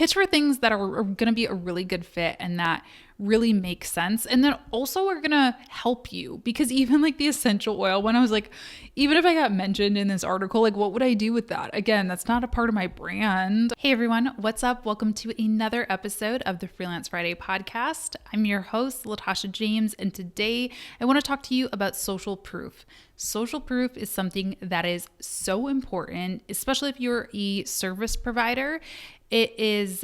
pitch for things that are going to be a really good fit and that really make sense. And then also are going to help you, because even like the essential oil one, I was like, even if I got mentioned in this article, like what would I do with that? Again, that's not a part of my brand. Hey everyone, what's up? Welcome to another episode of the Freelance Friday podcast. I'm your host, Latasha James, and today I want to talk to you about social proof. Social proof is something that is so important, especially if you're a service provider. It is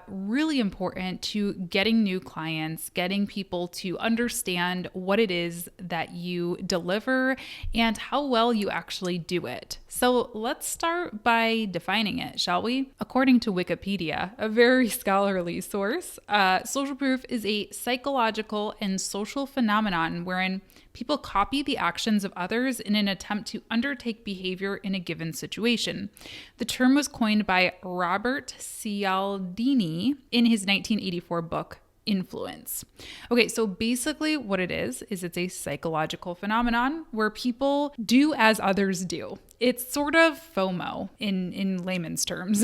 really important to getting new clients, getting people to understand what it is that you deliver and how well you actually do it. So let's start by defining it, shall we? According to Wikipedia, a very scholarly source, social proof is a psychological and social phenomenon wherein people copy the actions of others in an attempt to undertake behavior in a given situation. The term was coined by Robert Cialdini in his 1984 book, Influence. Okay, so basically what it is it's a psychological phenomenon where people do as others do. It's sort of FOMO in layman's terms.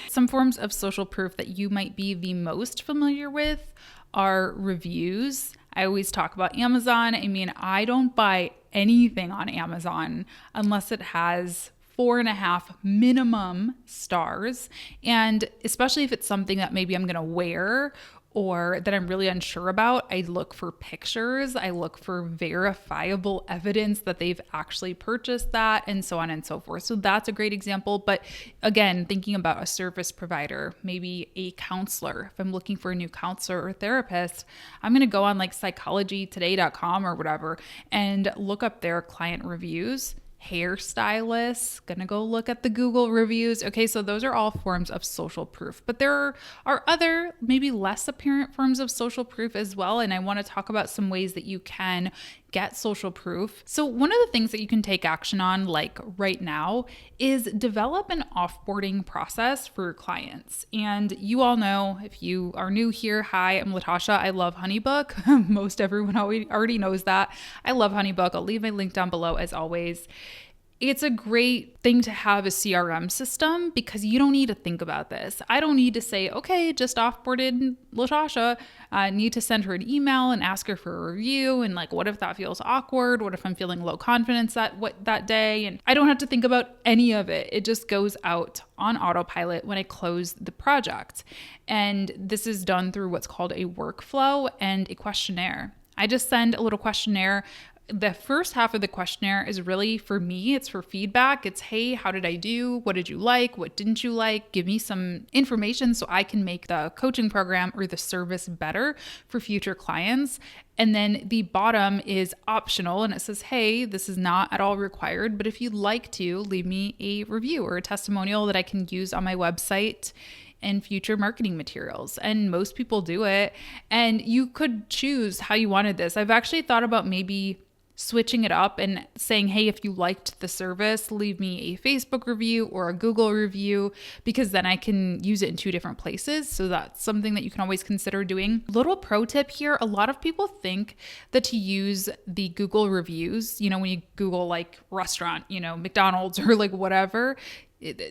Some forms of social proof that you might be the most familiar with are reviews. I always talk about Amazon. I mean, I don't buy anything on Amazon unless it has 4.5 minimum stars. And especially if it's something that maybe I'm going to wear or that I'm really unsure about, I look for pictures, I look for verifiable evidence that they've actually purchased that, and so on and so forth. So that's a great example. But again, thinking about a service provider, maybe a counselor, if I'm looking for a new counselor or therapist, I'm going to go on like psychologytoday.com or whatever and look up their client reviews. Hairstylists, gonna go look at the Google reviews. Okay, so those are all forms of social proof, but there are other, maybe less apparent forms of social proof as well. And I want to talk about some ways that you can get social proof. So one of the things that you can take action on, like right now, is develop an offboarding process for your clients. And you all know, if you are new here, hi, I'm Latasha. I love HoneyBook. Most everyone already knows that. I love HoneyBook. I'll leave my link down below as always. It's a great thing to have a CRM system because you don't need to think about this. I don't need to say, okay, just offboarded Latasha. I need to send her an email and ask her for a review. And like, what if that feels awkward? What if I'm feeling low confidence that day? And I don't have to think about any of it. It just goes out on autopilot when I close the project. And this is done through what's called a workflow and a questionnaire. I just send a little questionnaire. The first half of the questionnaire is really for me. It's for feedback. It's, hey, how did I do? What did you like? What didn't you like? Give me some information so I can make the coaching program or the service better for future clients. And then the bottom is optional and it says, hey, this is not at all required, but if you'd like to, leave me a review or a testimonial that I can use on my website and future marketing materials. And most people do it. And you could choose how you wanted this. I've actually thought about maybe switching it up and saying, hey, if you liked the service, leave me a Facebook review or a Google review, because then I can use it in 2 different places. So that's something that you can always consider doing. Little pro tip here. A lot of people think that to use the Google reviews, when you Google like restaurant, McDonald's or like whatever,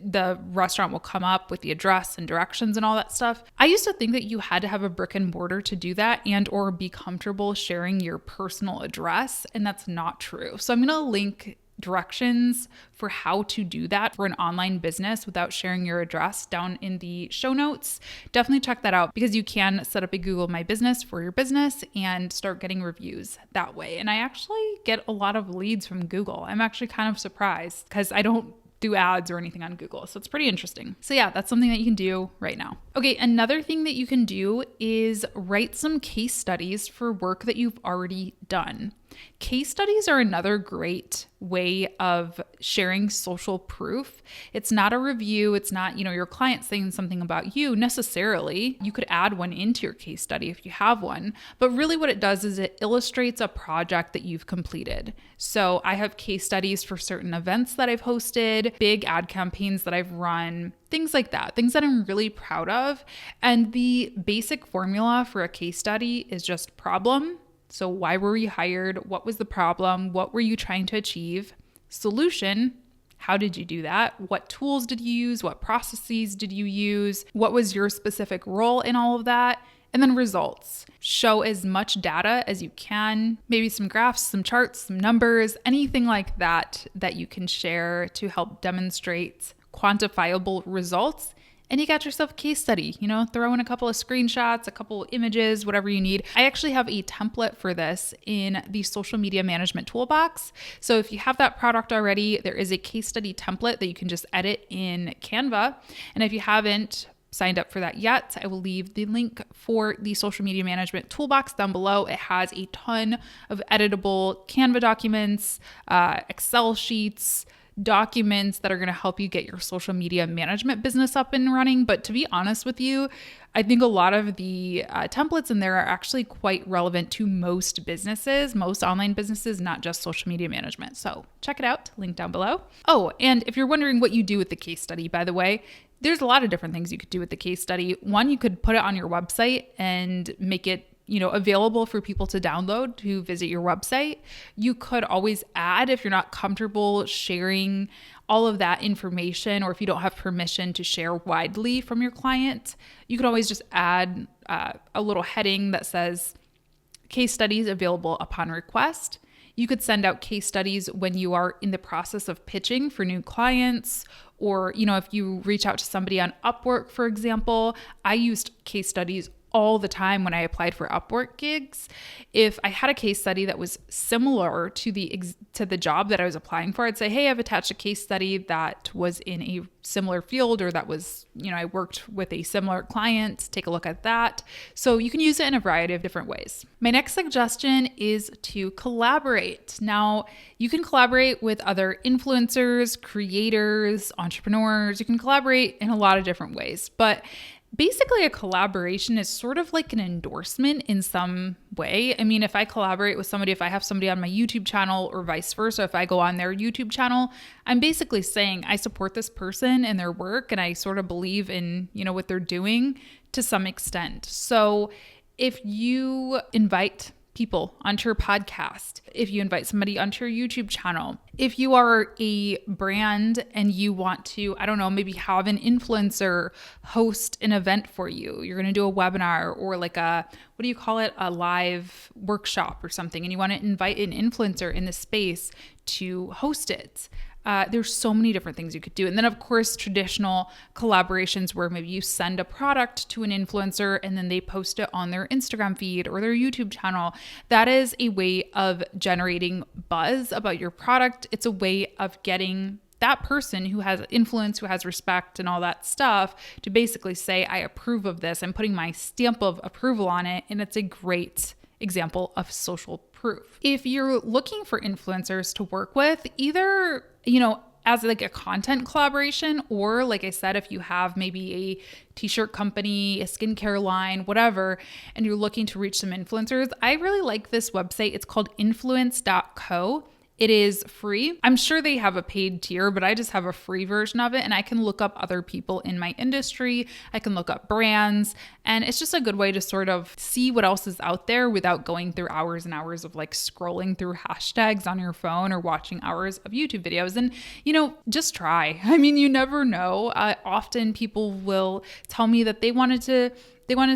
the restaurant will come up with the address and directions and all that stuff. I used to think that you had to have a brick and mortar to do that and or be comfortable sharing your personal address, and that's not true. So I'm going to link directions for how to do that for an online business without sharing your address down in the show notes. Definitely check that out because you can set up a Google My Business for your business and start getting reviews that way. And I actually get a lot of leads from Google. I'm actually kind of surprised because I don't do ads or anything on Google. So it's pretty interesting. So yeah, that's something that you can do right now. Okay, another thing that you can do is write some case studies for work that you've already done. Case studies are another great way of sharing social proof. It's not a review. It's not, your client saying something about you necessarily. You could add one into your case study if you have one. But really what it does is it illustrates a project that you've completed. So I have case studies for certain events that I've hosted, big ad campaigns that I've run, things like that, things that I'm really proud of. And the basic formula for a case study is just problem. So why were you hired? What was the problem? What were you trying to achieve? Solution, How did you do that? What tools did you use? What processes did you use? What was your specific role in all of that? And then results. Show as much data as you can, maybe some graphs, some charts, some numbers, anything like that that you can share to help demonstrate quantifiable results. And you got yourself a case study, throw in a couple of screenshots, a couple of images, whatever you need. I actually have a template for this in the social media management toolbox. So if you have that product already, there is a case study template that you can just edit in Canva. And if you haven't signed up for that yet, I will leave the link for the social media management toolbox down below. It has a ton of editable Canva documents, Excel sheets, documents that are going to help you get your social media management business up and running. But to be honest with you, I think a lot of the templates in there are actually quite relevant to most businesses, most online businesses, not just social media management. So check it out, link down below. Oh, and if you're wondering what you do with the case study, by the way, there's a lot of different things you could do with the case study. One, you could put it on your website and make it available for people to download to visit your website. You could always add, if you're not comfortable sharing all of that information, or if you don't have permission to share widely from your client, you could always just add a little heading that says case studies available upon request. You could send out case studies when you are in the process of pitching for new clients, or, if you reach out to somebody on Upwork, for example. I used case studies all the time when I applied for Upwork gigs. If I had a case study that was similar to the job that I was applying for, I'd say, hey, I've attached a case study that was in a similar field, or that was, I worked with a similar client. Take a look at that. So you can use it in a variety of different ways. My next suggestion is to collaborate. Now, you can collaborate with other influencers, creators, entrepreneurs. You can collaborate in a lot of different ways, but basically, a collaboration is sort of like an endorsement in some way. I mean, if I collaborate with somebody, if I have somebody on my YouTube channel, or vice versa, if I go on their YouTube channel, I'm basically saying I support this person and their work, and I sort of believe in, what they're doing to some extent. So if you invite people onto your podcast, if you invite somebody onto your YouTube channel, if you are a brand and you want to, maybe have an influencer host an event for you, you're going to do a webinar or like a live workshop or something, and you want to invite an influencer in the space to host it. There's so many different things you could do. And then, of course, traditional collaborations where maybe you send a product to an influencer and then they post it on their Instagram feed or their YouTube channel. That is a way of generating buzz about your product. It's a way of getting that person who has influence, who has respect and all that stuff, to basically say, I approve of this. I'm putting my stamp of approval on it. And it's a great example of social proof. If you're looking for influencers to work with, either, as like a content collaboration, or like I said, if you have maybe a t-shirt company, a skincare line, whatever, and you're looking to reach some influencers, I really like this website. It's called influence.co. It is free. I'm sure they have a paid tier, but I just have a free version of it, and I can look up other people in my industry. I can look up brands, and it's just a good way to sort of see what else is out there without going through hours and hours of like scrolling through hashtags on your phone or watching hours of YouTube videos. And, just try. I mean, you never know. Often people will tell me that they wanted to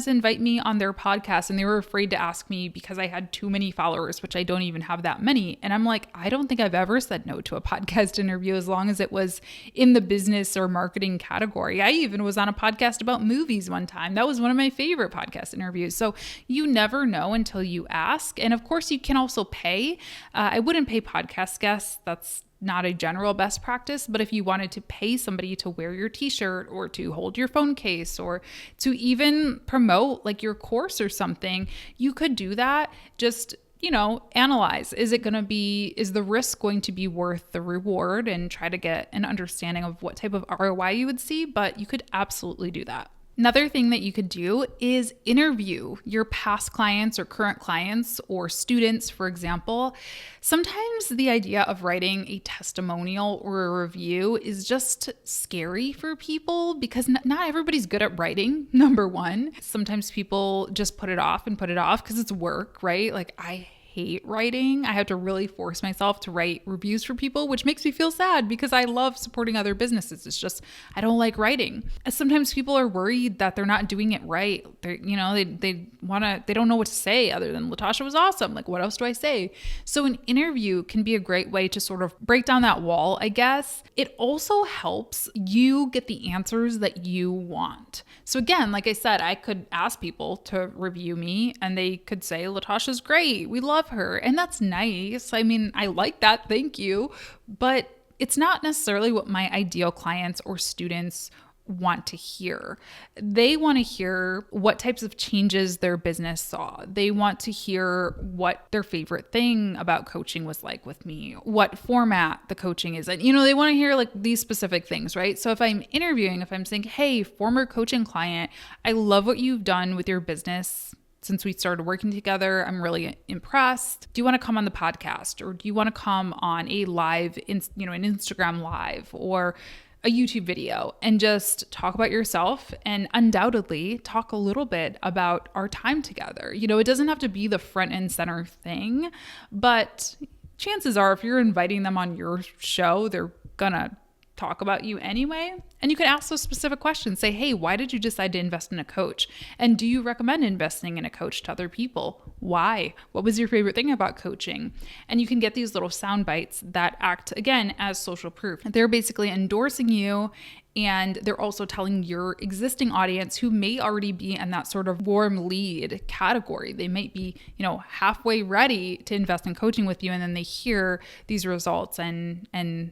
invite me on their podcast, and they were afraid to ask me because I had too many followers, which I don't even have that many. And I'm like, I don't think I've ever said no to a podcast interview as long as it was in the business or marketing category. I even was on a podcast about movies one time. That was one of my favorite podcast interviews. So you never know until you ask. And of course, you can also pay. I wouldn't pay podcast guests. That's not a general best practice, but if you wanted to pay somebody to wear your t-shirt or to hold your phone case or to even promote like your course or something, you could do that. Just, analyze, is the risk going to be worth the reward, and try to get an understanding of what type of ROI you would see, but you could absolutely do that. Another thing that you could do is interview your past clients or current clients or students, for example. Sometimes the idea of writing a testimonial or a review is just scary for people because not everybody's good at writing, number one. Sometimes people just put it off because it's work, right? Like I hate writing. I have to really force myself to write reviews for people, which makes me feel sad because I love supporting other businesses. It's just, I don't like writing. And sometimes people are worried that they're not doing it right. They're, they don't know what to say other than Latasha was awesome. Like, what else do I say? So an interview can be a great way to sort of break down that wall, I guess. It also helps you get the answers that you want. So again, like I said, I could ask people to review me and they could say, Latasha's great. We love her. And that's nice. I mean, I like that. Thank you. But it's not necessarily what my ideal clients or students want to hear. They want to hear what types of changes their business saw. They want to hear what their favorite thing about coaching was like with me, what format the coaching is in. They want to hear like these specific things, right? So if I'm interviewing, if I'm saying, hey, former coaching client, I love what you've done with your business since we started working together. I'm really impressed. Do you want to come on the podcast, or do you want to come on a live, an Instagram live or a YouTube video and just talk about yourself and undoubtedly talk a little bit about our time together? It doesn't have to be the front and center thing, but chances are if you're inviting them on your show, they're gonna talk about you anyway. And you can ask those specific questions. Say, hey, why did you decide to invest in a coach? And do you recommend investing in a coach to other people? Why? What was your favorite thing about coaching? And you can get these little sound bites that act, again, as social proof. They're basically endorsing you, and they're also telling your existing audience who may already be in that sort of warm lead category. They might be, halfway ready to invest in coaching with you, and then they hear these results and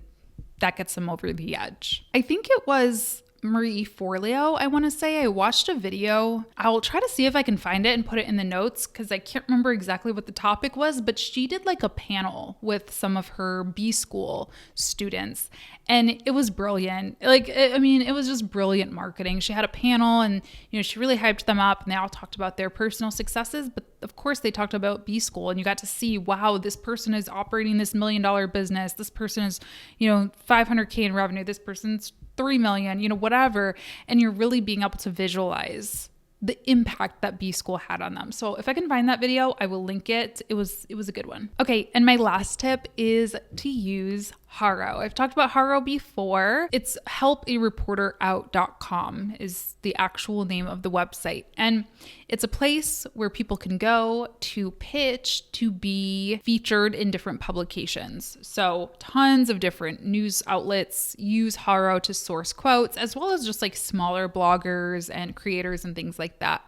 that gets them over the edge. I think it was Marie Forleo, I want to say. I watched a video. I'll try to see if I can find it and put it in the notes because I can't remember exactly what the topic was, but she did like a panel with some of her B school students, and it was brilliant. It was just brilliant marketing. She had a panel and, she really hyped them up, and they all talked about their personal successes, but of course they talked about B school, and you got to see, wow, this person is operating this $1 million business. This person is, $500K in revenue. This person's 3 million, whatever. And you're really being able to visualize the impact that B school had on them. So if I can find that video, I will link it. It was a good one. Okay. And my last tip is to use HARO. I've talked about HARO before. It's helpareporterout.com is the actual name of the website. And it's a place where people can go to pitch to be featured in different publications. So tons of different news outlets use HARO to source quotes, as well as just like smaller bloggers and creators and things like that.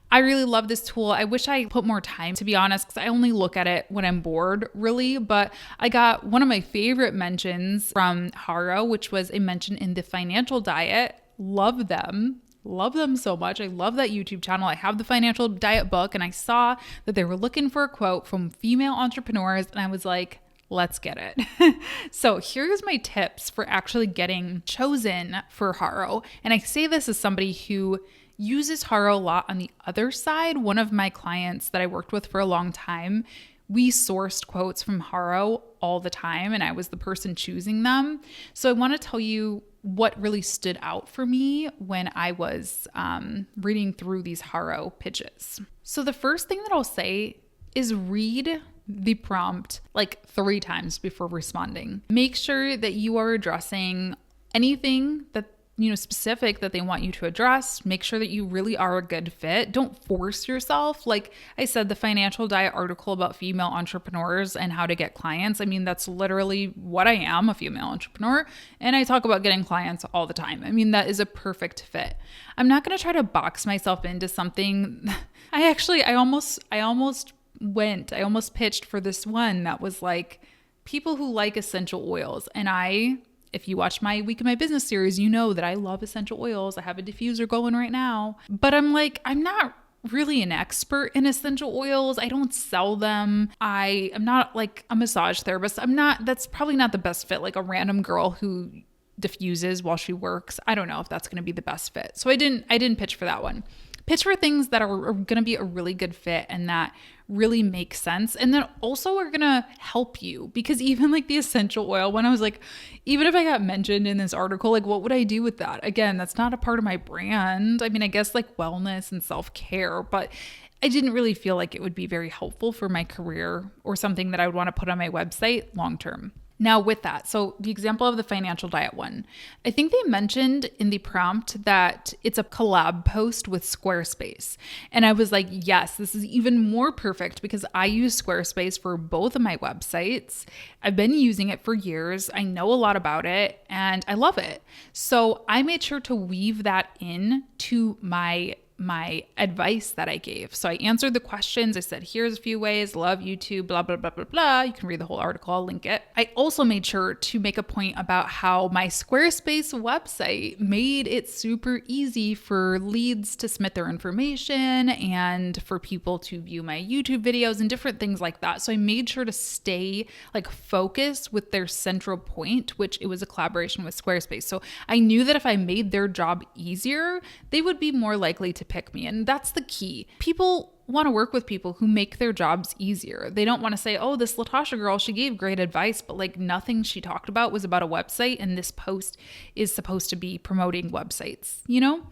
I really love this tool. I wish I put more time, to be honest, because I only look at it when I'm bored, really. But I got one of my favorite mentions from HARO, which was a mention in the Financial Diet. Love them. Love them so much. I love that YouTube channel. I have the Financial Diet book, and I saw that they were looking for a quote from female entrepreneurs, and I was like, let's get it. So here's my tips for actually getting chosen for HARO. And I say this as somebody who uses HARO a lot on the other side. One of my clients that I worked with for a long time, we sourced quotes from HARO all the time, and I was the person choosing them. So I want to tell you what really stood out for me when I was reading through these HARO pitches. So the first thing that I'll say is read the prompt like 3 times before responding. Make sure that you are addressing anything that specific that they want you to address. Make sure that you really are a good fit. Don't force yourself. Like I said, the Financial Diet article about female entrepreneurs and how to get clients. That's literally what I am, a female entrepreneur. And I talk about getting clients all the time. That is a perfect fit. I'm not going to try to box myself into something. I almost pitched for this one that was like people who like essential oils. And if you watch my Week in My Business series, you know that I love essential oils. I have a diffuser going right now. But I'm not really an expert in essential oils. I don't sell them. I am not like a massage therapist. That's probably not the best fit, like a random girl who diffuses while she works. I don't know if that's going to be the best fit. So I didn't pitch for that one. pitch for things that are going to be a really good fit and that really make sense. And then also are going to help you, because even like the essential oil one, I was like, even if I got mentioned in this article, like what would I do with that? Again, that's not a part of my brand. I mean, I guess like wellness and self-care, but I didn't really feel like it would be very helpful for my career or something that I would want to put on my website long term. Now with that, so the example of the financial diet one, I think they mentioned in the prompt that it's a collab post with Squarespace. And I was like, yes, this is even more perfect because I use Squarespace for both of my websites. I've been using it for years. I know a lot about it and I love it. So I made sure to weave that in to my advice that I gave. So I answered the questions. I said, here's a few ways, love YouTube, blah, blah, blah, blah, blah. You can read the whole article. I'll link it. I also made sure to make a point about how my Squarespace website made it super easy for leads to submit their information and for people to view my YouTube videos and different things like that. So I made sure to stay like focused with their central point, which it was a collaboration with Squarespace. So I knew that if I made their job easier, they would be more likely to pick me. And that's the key. People want to work with people who make their jobs easier. They don't want to say, oh, this Latasha girl, she gave great advice, but like nothing she talked about was about a website. And this post is supposed to be promoting websites, you know?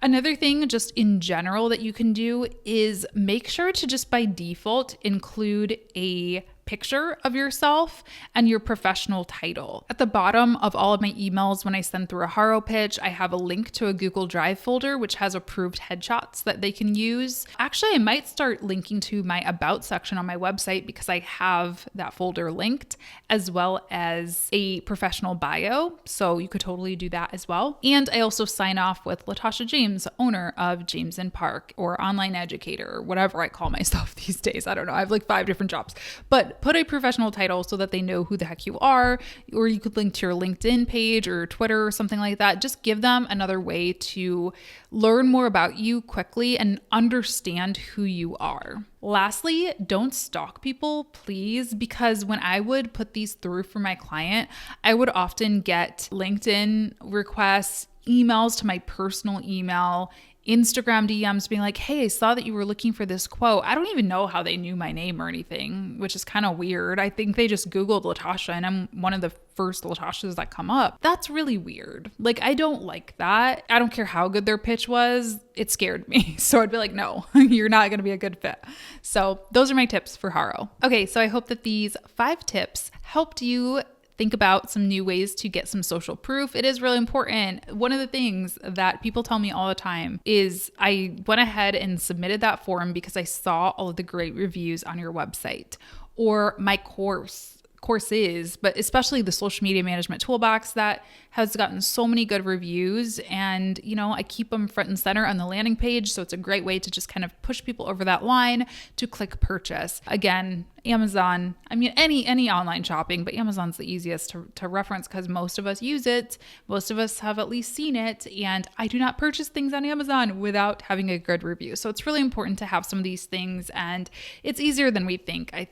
Another thing just in general that you can do is make sure to just by default include a picture of yourself and your professional title. At the bottom of all of my emails when I send through a HARO pitch, I have a link to a Google Drive folder which has approved headshots that they can use. Actually, I might start linking to my About section on my website because I have that folder linked, as well as a professional bio. So you could totally do that as well. And I also sign off with Latasha James, owner of James & Park, or online educator, or whatever I call myself these days. I don't know. I have like 5 different jobs, but put a professional title so that they know who the heck you are, or you could link to your LinkedIn page or Twitter or something like that. Just give them another way to learn more about you quickly and understand who you are. Lastly, don't stalk people, please, because when I would put these through for my client, I would often get LinkedIn requests, emails to my personal email, Instagram DMs being like, hey, I saw that you were looking for this quote. I don't even know how they knew my name or anything, which is kind of weird. I think they just Googled Latasha and I'm one of the first Latashas that come up. That's really weird. Like, I don't like that. I don't care how good their pitch was. It scared me. So I'd be like, no, you're not going to be a good fit. So those are my tips for HARO. Okay, so I hope that these 5 tips helped you think about some new ways to get some social proof. It is really important. One of the things that people tell me all the time is I went ahead and submitted that form because I saw all of the great reviews on your website, or my courses, but especially the social media management toolbox that has gotten so many good reviews, and I keep them front and center on the landing page, so it's a great way to just kind of push people over that line to click purchase. Again, Amazon, I mean any online shopping, but Amazon's the easiest to reference because most of us use it. Most of us have at least seen it, and I do not purchase things on Amazon without having a good review. So it's really important to have some of these things, and it's easier than we think. I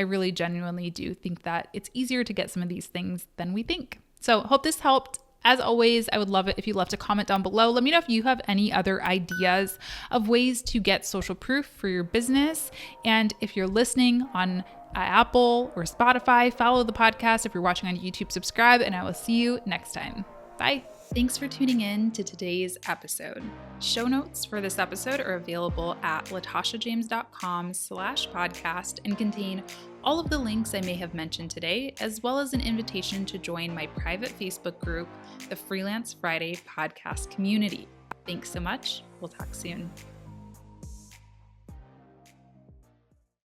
really genuinely do think that it's easier to get some of these things than we think. So hope this helped. As always, I would love it if you left a comment down below. Let me know if you have any other ideas of ways to get social proof for your business. And if you're listening on Apple or Spotify, follow the podcast. If you're watching on YouTube, subscribe, and I will see you next time. Bye. Thanks for tuning in to today's episode. Show notes for this episode are available at latashajames.com/podcast and contain all of the links I may have mentioned today, as well as an invitation to join my private Facebook group, the Freelance Friday Podcast Community. Thanks so much. We'll talk soon.